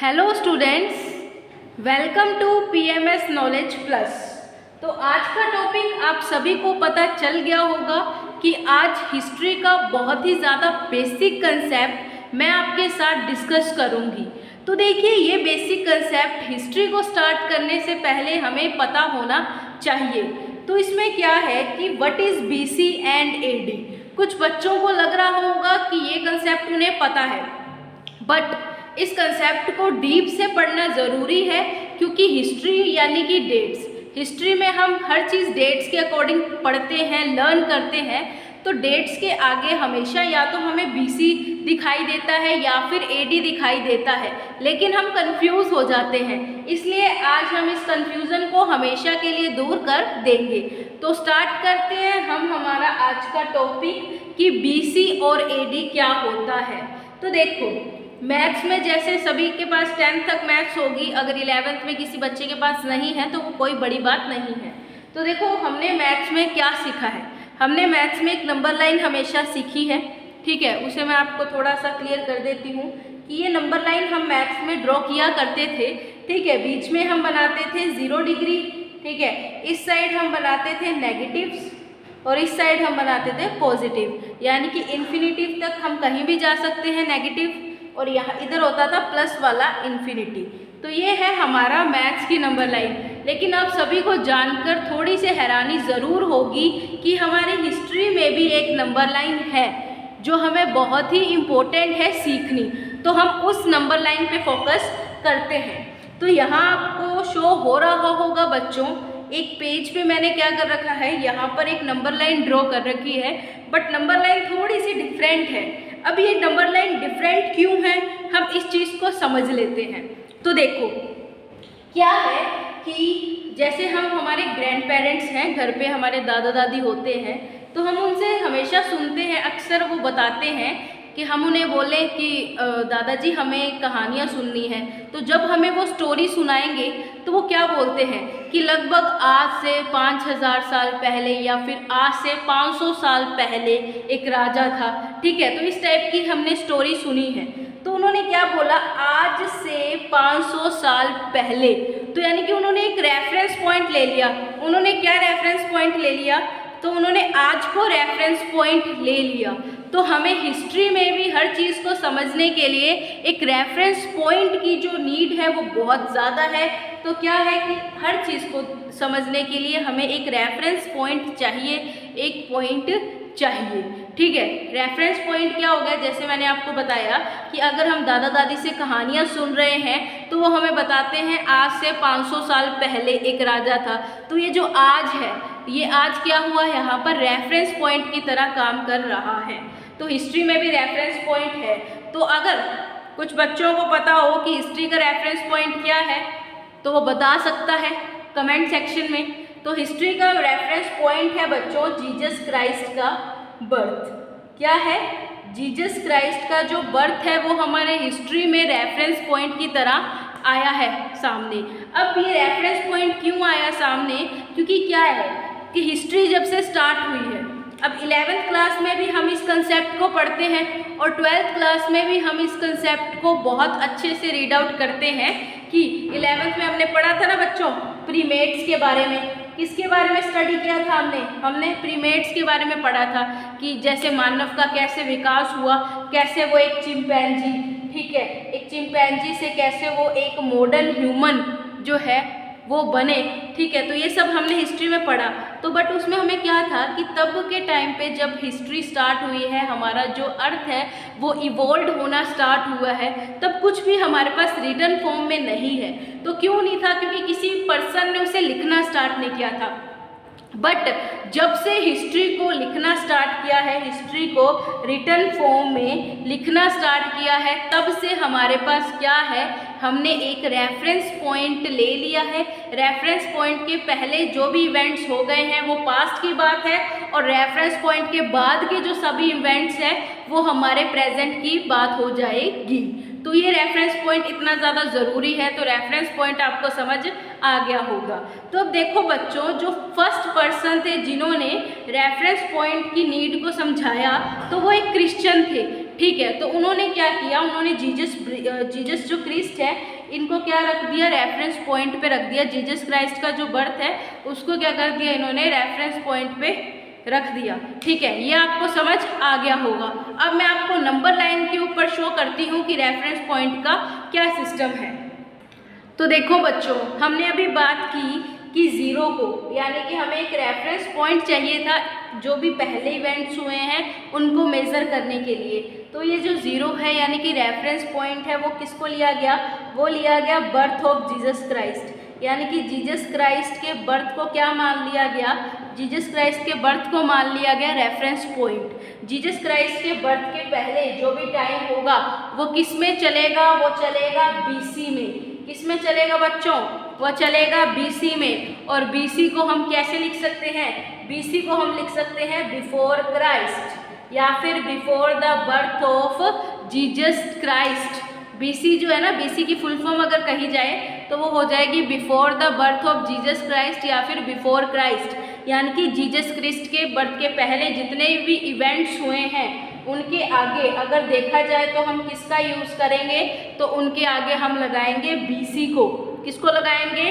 Hello students, welcome to PMS knowledge plus. तो आज का टॉपिक आप सभी को पता चल गया होगा कि आज हिस्ट्री का बहुत ही ज़्यादा बेसिक कंसेप्ट मैं आपके साथ डिस्कस करूंगी। तो देखिए, ये बेसिक कंसेप्ट हिस्ट्री को स्टार्ट करने से पहले हमें पता होना चाहिए। तो इसमें क्या है कि what is BC and AD. कुछ बच्चों को लग रहा होगा कि ये कंसेप्ट उन्हें पता है, बट इस कंसेप्ट को डीप से पढ़ना ज़रूरी है, क्योंकि हिस्ट्री यानी कि डेट्स, हिस्ट्री में हम हर चीज़ डेट्स के अकॉर्डिंग पढ़ते हैं, लर्न करते हैं। तो डेट्स के आगे हमेशा या तो हमें बीसी दिखाई देता है या फिर एडी दिखाई देता है, लेकिन हम कंफ्यूज हो जाते हैं। इसलिए आज हम इस कंफ्यूजन को हमेशा के लिए दूर कर देंगे। तो स्टार्ट करते हैं हम हमारा आज का टॉपिक कि बीसी और एडी क्या होता है। तो देखो, मैथ्स में जैसे सभी के पास 10th तक मैथ्स होगी, अगर 11th में किसी बच्चे के पास नहीं है तो वो कोई बड़ी बात नहीं है। तो देखो, हमने मैथ्स में क्या सीखा है। हमने मैथ्स में एक नंबर लाइन हमेशा सीखी है, ठीक है। उसे मैं आपको थोड़ा सा क्लियर कर देती हूँ कि ये नंबर लाइन हम मैथ्स में ड्रॉ किया करते थे, ठीक है। बीच में हम बनाते थे 0 डिग्री, ठीक है। इस साइड हम बनाते थे नेगेटिव्स और इस साइड हम बनाते थे पॉजिटिव, यानी कि इन्फिनिटिव तक हम कहीं भी जा सकते हैं नेगेटिव, और यहाँ इधर होता था प्लस वाला इन्फिनिटी। तो ये है हमारा मैथ्स की नंबर लाइन। लेकिन आप सभी को जानकर थोड़ी सी हैरानी ज़रूर होगी कि हमारी हिस्ट्री में भी एक नंबर लाइन है जो हमें बहुत ही इम्पोर्टेंट है सीखनी। तो हम उस नंबर लाइन पे फोकस करते हैं। तो यहाँ आपको शो हो रहा होगा बच्चों, एक पेज पे मैंने क्या कर रखा है, यहाँ पर एक नंबर लाइन ड्रॉ कर रखी है, बट नंबर लाइन थोड़ी सी डिफरेंट है। अब ये नंबर लाइन डिफरेंट क्यों है, हम इस चीज़ को समझ लेते हैं। तो देखो, क्या है कि जैसे हम हमारे ग्रैंड पेरेंट्स हैं, घर पे हमारे दादा दादी होते हैं, तो हम उनसे हमेशा सुनते हैं, अक्सर वो बताते हैं कि हम उन्हें बोले कि दादाजी हमें कहानियाँ सुननी है। तो जब हमें वो स्टोरी सुनाएंगे तो वो क्या बोलते हैं कि लगभग आज से 5000 साल पहले या फिर आज से 500 साल पहले एक राजा था, ठीक है। तो इस टाइप की हमने स्टोरी सुनी है। तो उन्होंने क्या बोला, आज से 500 साल पहले, तो यानी कि उन्होंने एक रेफरेंस पॉइंट ले लिया। उन्होंने क्या रेफरेंस पॉइंट ले लिया, तो उन्होंने आज को रेफरेंस पॉइंट ले लिया। तो हमें हिस्ट्री में भी हर चीज़ को समझने के लिए एक रेफरेंस पॉइंट की जो नीड है वो बहुत ज़्यादा है। तो क्या है कि हर चीज़ को समझने के लिए हमें एक रेफरेंस पॉइंट चाहिए, एक पॉइंट चाहिए, ठीक है। रेफरेंस पॉइंट क्या होगा, जैसे मैंने आपको बताया कि अगर हम दादा दादी से कहानियाँ सुन रहे हैं तो वो हमें बताते हैं आज से 500 साल पहले एक राजा था। तो ये जो आज है, ये आज क्या हुआ, यहाँ पर रेफरेंस पॉइंट की तरह काम कर रहा है। तो हिस्ट्री में भी रेफरेंस पॉइंट है। तो अगर कुछ बच्चों को पता हो कि हिस्ट्री का रेफरेंस पॉइंट क्या है तो वो बता सकता है कमेंट सेक्शन में। तो हिस्ट्री का रेफरेंस पॉइंट है बच्चों जीसस क्राइस्ट का बर्थ। क्या है, जीसस क्राइस्ट का जो बर्थ है वो हमारे हिस्ट्री में रेफरेंस पॉइंट की तरह आया है सामने। अब ये रेफरेंस पॉइंट क्यों आया सामने, क्योंकि क्या है कि हिस्ट्री जब से स्टार्ट हुई है, अब 11th क्लास में भी हम इस कंसेप्ट को पढ़ते हैं और 12th क्लास में भी हम इस कंसेप्ट को बहुत अच्छे से रीड आउट करते हैं कि 11th में हमने पढ़ा था ना बच्चों प्रीमेट्स के बारे में। किसके बारे में स्टडी किया था हमने प्रीमेट्स के बारे में पढ़ा था कि जैसे मानव का कैसे विकास हुआ, कैसे वो एक चिंपैंजी, ठीक है, एक चिंपैंजी से कैसे वो एक मॉडर्न ह्यूमन जो है वो बने, ठीक है। तो ये सब हमने हिस्ट्री में पढ़ा। तो बट उसमें हमें क्या था कि तब के टाइम पे जब हिस्ट्री स्टार्ट हुई है, हमारा जो अर्थ है वो इवॉल्व होना स्टार्ट हुआ है, तब कुछ भी हमारे पास रिटन फॉर्म में नहीं है। तो क्यों नहीं था, क्योंकि किसी पर्सन ने उसे लिखना स्टार्ट नहीं किया था। बट जब से हिस्ट्री को लिखना स्टार्ट किया है, हिस्ट्री को रिटन फॉर्म में लिखना स्टार्ट किया है, तब से हमारे पास क्या है, हमने एक रेफरेंस पॉइंट ले लिया है। रेफरेंस पॉइंट के पहले जो भी इवेंट्स हो गए हैं वो पास्ट की बात है, और रेफरेंस पॉइंट के बाद के जो सभी इवेंट्स हैं वो हमारे प्रेजेंट की बात हो जाएगी। तो ये रेफरेंस पॉइंट इतना ज़्यादा ज़रूरी है। तो रेफरेंस पॉइंट आपको समझ आ गया होगा। तो अब देखो बच्चों, जो फर्स्ट पर्सन थे जिन्होंने रेफरेंस पॉइंट की नीड को समझाया तो वो एक क्रिश्चियन थे, ठीक है। तो उन्होंने क्या किया, उन्होंने जीसस जो क्रिस्ट है इनको क्या रख दिया, रेफरेंस पॉइंट पे रख दिया। जीसस क्राइस्ट का जो बर्थ है उसको क्या कर दिया इन्होंने, रेफरेंस पॉइंट पे रख दिया। ठीक है, ये आपको समझ आ गया होगा। अब मैं आपको नंबर लाइन के ऊपर शो करती हूँ कि रेफरेंस पॉइंट का क्या सिस्टम है। तो देखो बच्चों, हमने अभी बात की कि ज़ीरो को, यानी कि हमें एक रेफरेंस पॉइंट चाहिए था जो भी पहले इवेंट्स हुए हैं उनको मेज़र करने के लिए। तो ये जो ज़ीरो है यानी कि रेफरेंस पॉइंट है वो किसको लिया गया, वो लिया गया बर्थ ऑफ जीसस क्राइस्ट, यानी कि जीसस क्राइस्ट के बर्थ को क्या मान लिया गया, जीसस क्राइस्ट के बर्थ को मान लिया गया रेफरेंस पॉइंट। जीसस क्राइस्ट के बर्थ के पहले जो भी टाइम होगा वो किस में चलेगा, वो चलेगा बीसी में। किस में चलेगा बच्चों, वो चलेगा बीसी में। और बीसी को हम कैसे लिख सकते हैं, बीसी को हम लिख सकते हैं बिफोर क्राइस्ट या फिर before the birth of Jesus Christ. BC जो है ना, बीसी की फुल फॉर्म अगर कही जाए तो वो हो जाएगी before the birth of Jesus Christ या फिर बिफोर क्राइस्ट, यानी कि जीसस क्रिस्ट के बर्थ के पहले जितने भी इवेंट्स हुए हैं उनके आगे अगर देखा जाए तो हम किसका यूज़ करेंगे, तो उनके आगे हम लगाएंगे बीसी को। किसको लगाएंगे,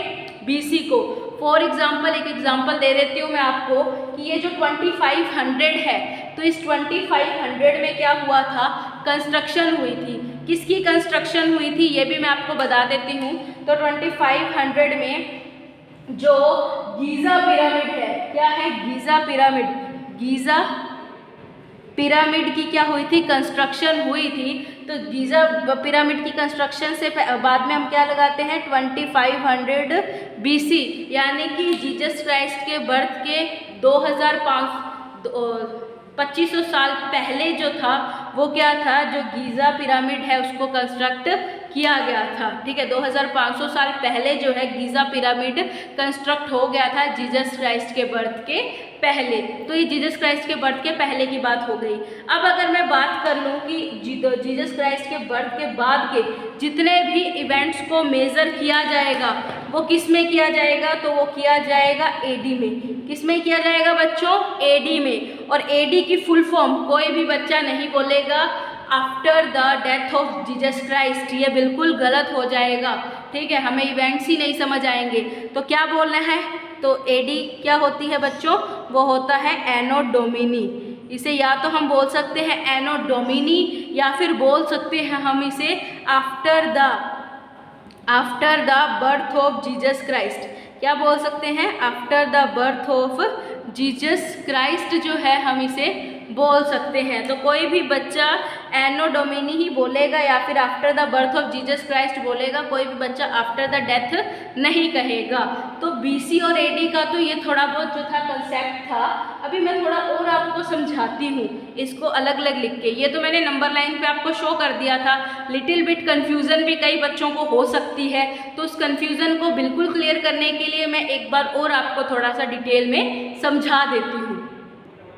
बीसी को। फॉर एग्जाम्पल एक एग्जाम्पल दे देती हूँ मैं आपको कि ये जो 2500 है, तो इस 2500 में क्या हुआ था, कंस्ट्रक्शन हुई थी। किसकी कंस्ट्रक्शन हुई थी ये भी मैं आपको बता देती हूँ। तो 2500 में जो गीज़ा पिरामिड है, क्या है, गीज़ा पिरामिड, गीज़ा पिरामिड की क्या हुई थी, कंस्ट्रक्शन हुई थी। तो गीज़ा पिरामिड की कंस्ट्रक्शन से बाद में हम क्या लगाते हैं 2500 बीसी, यानी कि जीसस क्राइस्ट के बर्थ के 2500 साल पहले जो था वो क्या था, जो गीज़ा पिरामिड है उसको कंस्ट्रक्ट किया गया था। ठीक है, 2500 साल पहले जो है गीज़ा पिरामिड कंस्ट्रक्ट हो गया था जीसस क्राइस्ट के बर्थ के पहले। तो ये जीसस क्राइस्ट के बर्थ के पहले की बात हो गई। अब अगर मैं बात कर लूँ कि जीसस क्राइस्ट के बर्थ के बाद के जितने भी इवेंट्स को मेज़र किया जाएगा वो किस में किया जाएगा, तो वो किया जाएगा एडी में। किस में किया जाएगा बच्चों, एडी में। और एडी की फुल फॉर्म कोई भी बच्चा नहीं बोलेगा after the death of Jesus Christ, ये बिल्कुल गलत हो जाएगा। ठीक है, हमें इवेंट्स ही नहीं समझ आएंगे। तो क्या बोलना है, तो एडी क्या होती है बच्चों, वो होता है एनो डोमिनी। इसे या तो हम बोल सकते हैं एनो डोमिनी या फिर बोल सकते हैं हम इसे after the birth of Jesus Christ. क्या बोल सकते हैं, after the birth of Jesus Christ जो है हम इसे बोल सकते हैं। तो कोई भी बच्चा एनो डोमिनी ही बोलेगा या फिर after the birth of Jesus Christ बोलेगा, कोई भी बच्चा आफ्टर द डेथ नहीं कहेगा। तो बीसी और एडी का तो ये थोड़ा बहुत जो था कंसेप्ट था। अभी मैं थोड़ा और आपको समझाती हूँ इसको अलग अलग लिख के। ये तो मैंने नंबर लाइन पे आपको शो कर दिया था। लिटिल बिट कन्फ्यूज़न भी कई बच्चों को हो सकती है, तो उस कन्फ्यूज़न को बिल्कुल क्लियर करने के लिए मैं एक बार और आपको थोड़ा सा डिटेल में समझा देती हूँ।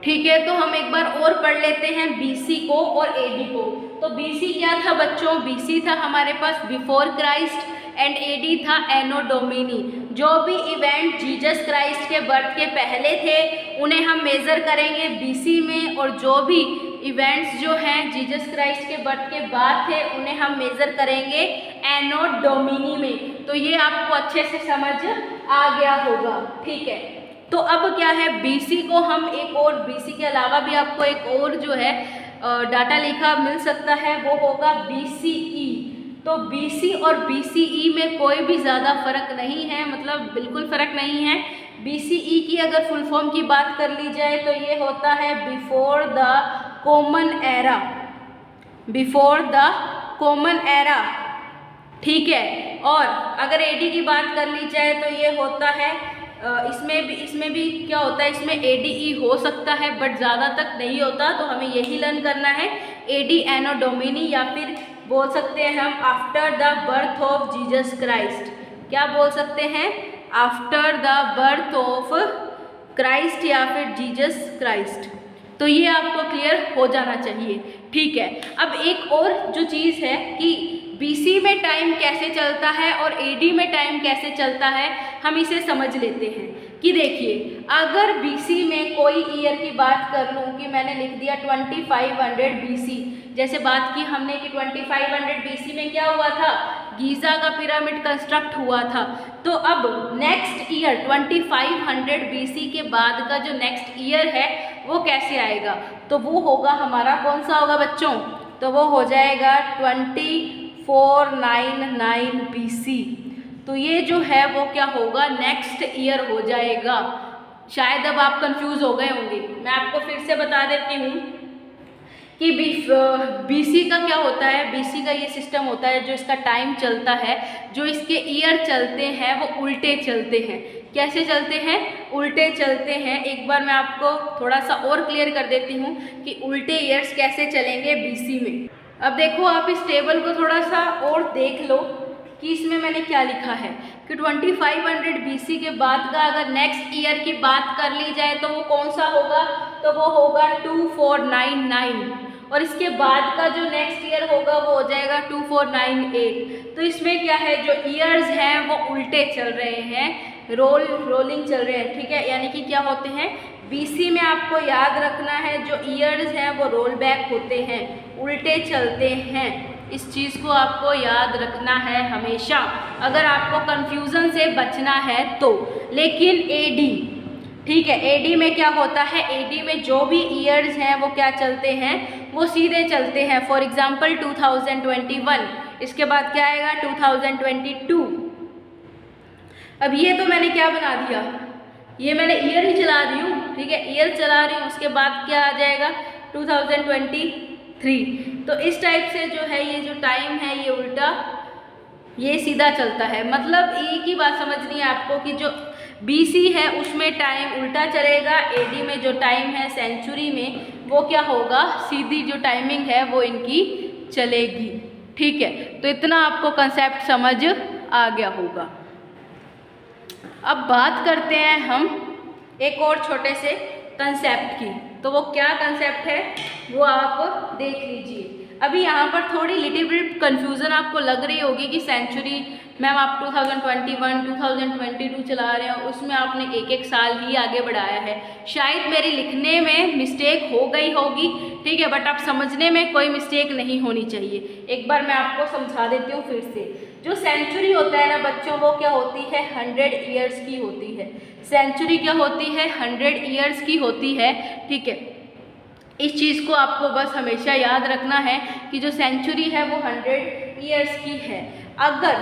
ठीक है, तो हम एक बार और पढ़ लेते हैं बीसी को और एडी को। तो बीसी क्या था बच्चों, बीसी था हमारे पास बिफोर क्राइस्ट एंड एडी था एनो डोमिनी। जो भी इवेंट जीसस क्राइस्ट के बर्थ के पहले थे उन्हें हम मेज़र करेंगे बीसी में, और जो भी इवेंट्स जो हैं जीसस क्राइस्ट के बर्थ के बाद थे उन्हें हम मेज़र करेंगे एनो डोमिनी में। तो ये आपको अच्छे से समझ आ गया होगा। ठीक है, तो अब क्या है, बीसी को हम एक और, बीसी के अलावा भी आपको एक और जो है डाटा लिखा मिल सकता है, वो होगा बीसीई। तो बीसी और बीसीई में कोई भी ज़्यादा फर्क नहीं है, मतलब बिल्कुल फ़र्क नहीं है। बीसीई की अगर फुल फॉर्म की बात कर ली जाए तो ये होता है before the common era, before the common era. ठीक है, और अगर एडी की बात कर ली जाए तो ये होता है इसमें भी क्या होता है, इसमें एडीई हो सकता है बट ज़्यादा तक नहीं होता। तो हमें यही लर्न करना है एडी एनो डोमिनी, या फिर बोल सकते हैं हम after the birth of Jesus Christ. क्या बोल सकते हैं, after the birth of Christ या फिर जीसस क्राइस्ट। तो ये आपको क्लियर हो जाना चाहिए। ठीक है, अब एक और जो चीज़ है कि बीसी में टाइम कैसे चलता है और एडी में टाइम कैसे चलता है, हम इसे समझ लेते हैं। कि देखिए, अगर बीसी में कोई ईयर की बात कर लूँ कि मैंने लिख दिया 2500 बीसी, जैसे बात की हमने कि 2500 BC में क्या हुआ था, गीज़ा का पिरामिड कंस्ट्रक्ट हुआ था। तो अब नेक्स्ट ईयर 2500 BC के बाद का जो नेक्स्ट ईयर है वो कैसे आएगा, तो वो होगा हमारा कौन सा होगा बच्चों, तो वो हो जाएगा 2499 BC। तो ये जो है वो क्या होगा, नेक्स्ट ईयर हो जाएगा। शायद अब आप कंफ्यूज हो गए होंगे, मैं आपको फिर से बता देती हूँ कि BC का क्या होता है। BC का ये सिस्टम होता है, जो इसका टाइम चलता है, जो इसके ईयर चलते हैं वो उल्टे चलते हैं। कैसे चलते हैं, उल्टे चलते हैं। एक बार मैं आपको थोड़ा सा और क्लियर कर देती हूँ कि उल्टे ईयर्स कैसे चलेंगे BC में। अब देखो आप इस टेबल को थोड़ा सा और देख लो कि इसमें मैंने क्या लिखा है कि 2500 BC के बाद का अगर नेक्स्ट ईयर की बात कर ली जाए तो वो कौन सा होगा, तो वो होगा 2499, और इसके बाद का जो नेक्स्ट ईयर होगा वो हो जाएगा 2498। तो इसमें क्या है, जो ईयर्स हैं वो उल्टे चल रहे हैं, रोलिंग चल रहे हैं, ठीक है। यानी कि क्या होते हैं, BC में आपको याद रखना है जो ईयर्स हैं वो रोल बैक होते हैं, उल्टे चलते हैं। इस चीज़ को आपको याद रखना है हमेशा, अगर आपको कंफ्यूजन से बचना है तो। लेकिन AD, ठीक है, AD में क्या होता है, AD में जो भी ईयर्स हैं वो क्या चलते हैं, वो सीधे चलते हैं। फॉर एग्जांपल 2021, इसके बाद क्या आएगा 2022। अब ये तो मैंने क्या बना दिया, ये मैंने ईयर ही चला रही हूँ, ठीक है, ईयर चला रही हूँ। उसके बाद क्या आ जाएगा 2023। तो इस टाइप से जो है ये जो टाइम है ये उल्टा, ये सीधा चलता है। मतलब एक ही बात समझनी है आपको कि जो BC है उसमें टाइम उल्टा चलेगा, AD में जो टाइम है सेंचुरी में वो क्या होगा, सीधी जो टाइमिंग है वो इनकी चलेगी, ठीक है। तो इतना आपको कंसेप्ट समझ आ गया होगा। अब बात करते हैं हम एक और छोटे से कंसेप्ट की, तो वो क्या कंसेप्ट है वो आप देख लीजिए। अभी यहाँ पर थोड़ी लिटिल बिट कन्फ्यूज़न आपको लग रही होगी कि सेंचुरी मैम आप 2021 2022 चला रहे हो, उसमें आपने एक साल ही आगे बढ़ाया है। शायद मेरी लिखने में मिस्टेक हो गई होगी, ठीक है, बट आप समझने में कोई मिस्टेक नहीं होनी चाहिए। एक बार मैं आपको समझा देती हूँ फिर से। जो सेंचुरी होता है ना बच्चों, वो क्या होती है, 100 ईयर्स की होती है। सेंचुरी क्या होती है, 100 ईयर्स की होती है, ठीक है। इस चीज़ को आपको बस हमेशा याद रखना है कि जो सेंचुरी है वो 100 ईयर्स की है। अगर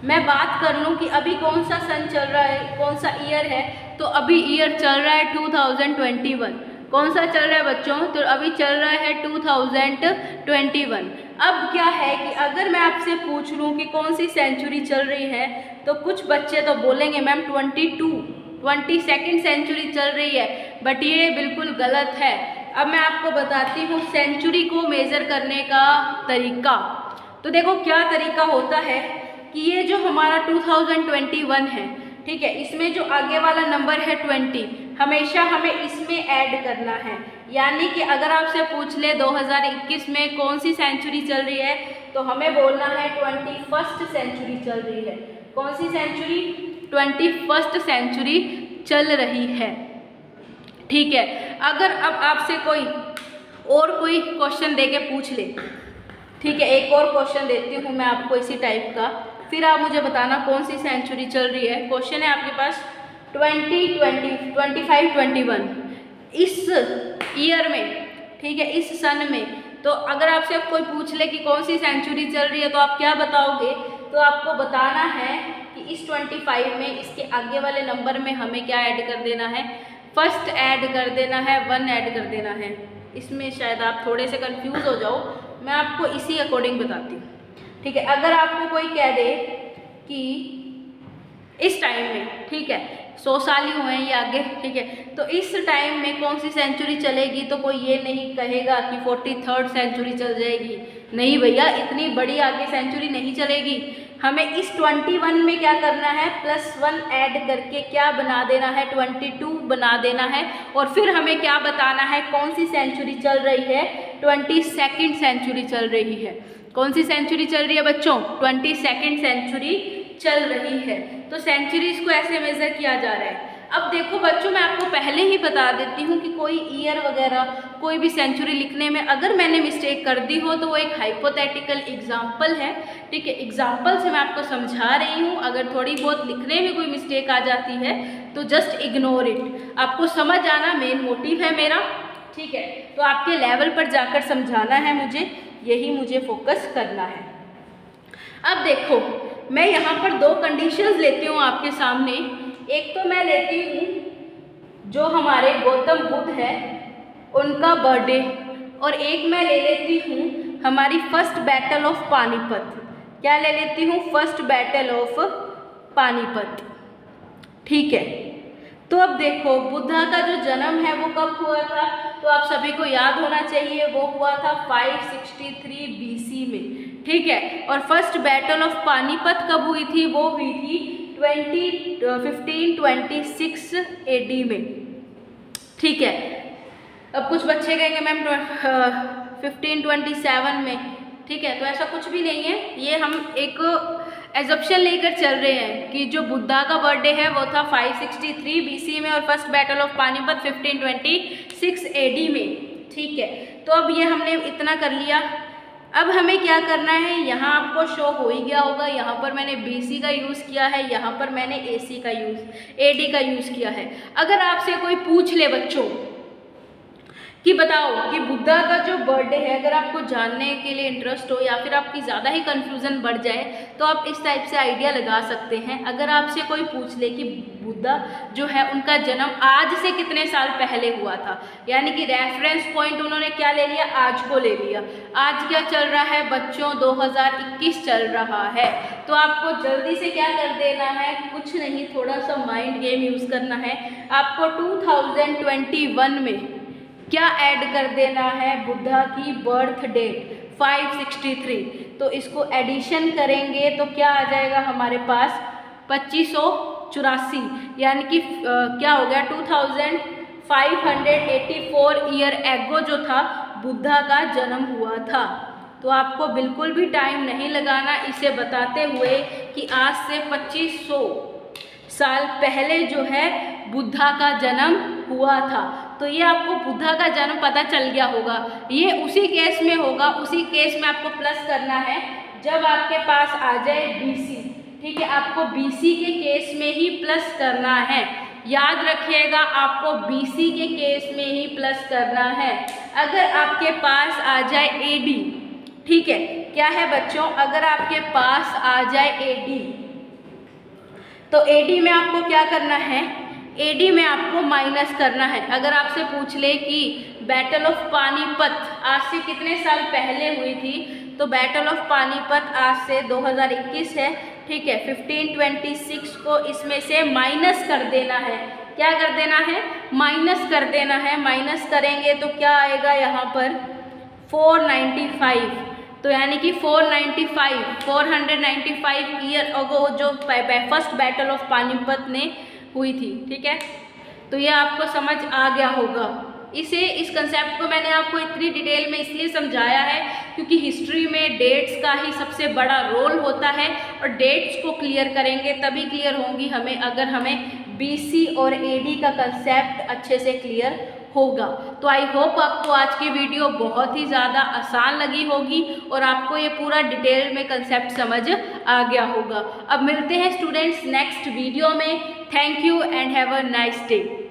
मैं बात कर लूँ कि अभी कौन सा सन चल रहा है, कौन सा ईयर है, तो अभी ईयर चल रहा है 2021। कौन सा चल रहा है बच्चों, तो अभी चल रहा है 2021। अब क्या है कि अगर मैं आपसे पूछ लूँ कि कौन सी सेंचुरी चल रही है, तो कुछ बच्चे तो बोलेंगे मैम 22nd सेंचुरी चल रही है, बट ये बिल्कुल गलत है। अब मैं आपको बताती हूँ सेंचुरी को मेज़र करने का तरीका। तो देखो क्या तरीका होता है कि ये जो हमारा 2021 है, ठीक है, इसमें जो आगे वाला नंबर है 20, हमेशा हमें इसमें ऐड करना है। यानी कि अगर आपसे पूछ ले 2021 में कौन सी सेंचुरी चल रही है, तो हमें बोलना है 21st सेंचुरी चल रही है। कौन सी सेंचुरी, 21st सेंचुरी चल रही है, ठीक है। अगर अब आपसे कोई क्वेश्चन दे के पूछ ले, ठीक है, एक और क्वेश्चन देती हूँ मैं आपको इसी टाइप का, फिर आप मुझे बताना कौन सी सेंचुरी चल रही है। क्वेश्चन है आपके पास 2021 इस ईयर में, ठीक है, इस सन में। तो अगर आपसे कोई पूछ ले कि कौन सी सेंचुरी चल रही है, तो आप क्या बताओगे, तो आपको बताना है कि इस 25 में इसके आगे वाले नंबर में हमें क्या ऐड कर देना है, फर्स्ट ऐड कर देना है, 1 ऐड कर देना है। इसमें शायद आप थोड़े से कंफ्यूज हो जाओ, मैं आपको इसी अकॉर्डिंग बताती हूँ, ठीक है। अगर आपको कोई कह दे कि इस टाइम में, ठीक है, 100 साल ही हुए हैं ये आगे, ठीक है, तो इस टाइम में कौन सी सेंचुरी चलेगी, तो कोई ये नहीं कहेगा कि 43rd सेंचुरी चल जाएगी। नहीं भैया, इतनी बड़ी आगे सेंचुरी नहीं चलेगी। हमें इस 21 में क्या करना है, +1 ऐड करके क्या बना देना है, 22 बना देना है। और फिर हमें क्या बताना है, कौन सी सेंचुरी चल रही है, 22nd सेंचुरी चल रही है। कौन सी सेंचुरी चल रही है बच्चों, 22nd सेंचुरी चल रही है। तो सेंचुरीज को ऐसे मेज़र किया जा रहा है। अब देखो बच्चों, मैं आपको पहले ही बता देती हूँ कि कोई ईयर वगैरह कोई भी सेंचुरी लिखने में अगर मैंने मिस्टेक कर दी हो तो वो एक हाइपोथेटिकल एग्जाम्पल है, ठीक है। एग्जाम्पल से मैं आपको समझा रही हूँ। अगर थोड़ी बहुत लिखने में कोई मिस्टेक आ जाती है तो जस्ट इग्नोर इट। आपको समझ आना मेन मोटिव है मेरा, ठीक है। तो आपके लेवल पर जाकर समझाना है मुझे, यही मुझे फोकस करना है। अब देखो, मैं यहाँ पर दो कंडीशंस लेती हूँ आपके सामने। एक तो मैं लेती हूँ जो हमारे गौतम बुद्ध है उनका बर्थडे, और एक मैं ले लेती हूँ हमारी फर्स्ट बैटल ऑफ पानीपत। क्या ले लेती हूँ? फर्स्ट बैटल ऑफ पानीपत, ठीक है। तो अब देखो, बुद्धा का जो जन्म है वो कब हुआ था? तो आप सभी को याद होना चाहिए, वो हुआ था 563 BC में, ठीक है। और फर्स्ट बैटल ऑफ पानीपत कब हुई थी? वो हुई थी 1526 AD में, ठीक है। अब कुछ बच्चे कहेंगे मैम 1527 में, ठीक है। तो ऐसा कुछ भी नहीं है, ये हम एक एजप्शन लेकर चल रहे हैं कि जो बुद्धा का बर्थडे है वो था 563 BC में और first battle of Panipat 1526 AD में, ठीक है। तो अब ये हमने इतना कर लिया। अब हमें क्या करना है, यहाँ आपको शो हो ही गया होगा, यहाँ पर मैंने BC का यूज़ किया है, यहाँ पर मैंने AD का यूज़ किया है। अगर आपसे कोई पूछ ले बच्चों कि बताओ कि बुद्धा का जो बर्थडे है, अगर आपको जानने के लिए इंटरेस्ट हो या फिर आपकी ज़्यादा ही कन्फ्यूज़न बढ़ जाए तो आप इस टाइप से आइडिया लगा सकते हैं। अगर आपसे कोई पूछ ले कि बुद्धा जो है उनका जन्म आज से कितने साल पहले हुआ था, यानी कि रेफरेंस पॉइंट उन्होंने क्या ले लिया? आज को ले लिया। आज क्या चल रहा है बच्चों? 2021 चल रहा है। तो आपको जल्दी से क्या कर देना है? कुछ नहीं, थोड़ा सा माइंड गेम यूज़ करना है। आपको 2021 में क्या ऐड कर देना है? बुद्धा की बर्थ डेट 563। तो इसको एडिशन करेंगे तो क्या आ जाएगा हमारे पास? 2584, यानी कि क्या हो गया? 2584 ईयर एगो जो था बुद्धा का जन्म हुआ था। तो आपको बिल्कुल भी टाइम नहीं लगाना इसे बताते हुए कि आज से 2500 साल पहले जो है बुद्धा का जन्म हुआ था। तो ये आपको बुद्धा का जन्म पता चल गया होगा। ये उसी केस में होगा, उसी केस में आपको प्लस करना है जब आपके पास आ जाए BC, ठीक है। आपको BC के केस में ही प्लस करना है, याद रखिएगा, आपको BC के केस में ही प्लस करना है। अगर आपके पास आ जाए AD, ठीक है, क्या है बच्चों? अगर आपके पास आ जाए AD तो AD में आपको क्या करना है? AD में आपको माइनस करना है। अगर आपसे पूछ ले कि बैटल ऑफ पानीपत आज से कितने साल पहले हुई थी, तो बैटल ऑफ पानीपत आज से 2021 है, ठीक है। 1526 को इसमें से माइनस कर देना है। क्या कर देना है? माइनस कर देना है। माइनस करेंगे तो क्या आएगा यहाँ पर? 495। तो यानी कि 495 ईयर अगो जो फर्स्ट बैटल ऑफ पानीपत ने हुई थी, ठीक है। तो ये आपको समझ आ गया होगा। इस कंसेप्ट को मैंने आपको इतनी डिटेल में इसलिए समझाया है क्योंकि हिस्ट्री में डेट्स का ही सबसे बड़ा रोल होता है, और डेट्स को क्लियर करेंगे तभी क्लियर होंगी हमें, अगर हमें BC और AD का कंसेप्ट अच्छे से क्लियर होगा। तो आई होप आपको आज की वीडियो बहुत ही ज़्यादा आसान लगी होगी और आपको ये पूरा डिटेल में कंसेप्ट समझ आ गया होगा। अब मिलते हैं स्टूडेंट्स नेक्स्ट वीडियो में। Thank you and have a nice day.